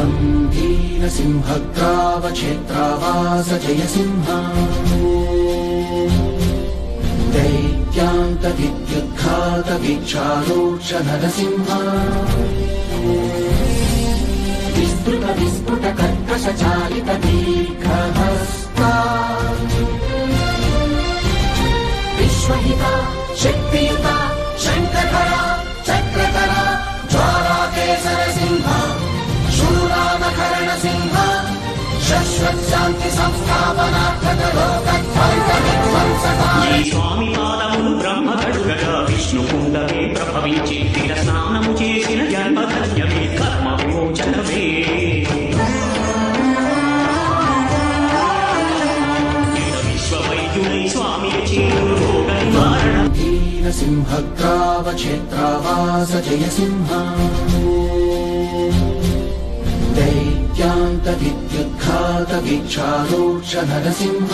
ीनसिंहग्रावक्षेत्रावास जयसिंह दैत्यान्तविद्युद्घातवीक्षारोक्ष नरसिंह विस्फुटकर्कशचालित दीर्घहस्ता विश्वहिता शक्तियुता शङ्करधरा चक्रधरा ज्वालाकेसर सिंह शूरामकरण सिंह शाश्वत शांति संस्थापनार्थक लोकध्वंसकारि స్వామి పాదములు బ్రహ్మ కడుగగా విష్ణుకుండమే ప్రభవించి తీర స్నానము చేసిన జన్మధన్యమే కర్మ విమోచనమే విశ్వవైద్యుడై స్వామి చేరు రోగ నివారణ ीनसिंहग्रावक्षेत्रावास जयसिंह दैत्यान्तविद्युद्घातवीक्षारोक्ष नरसिंह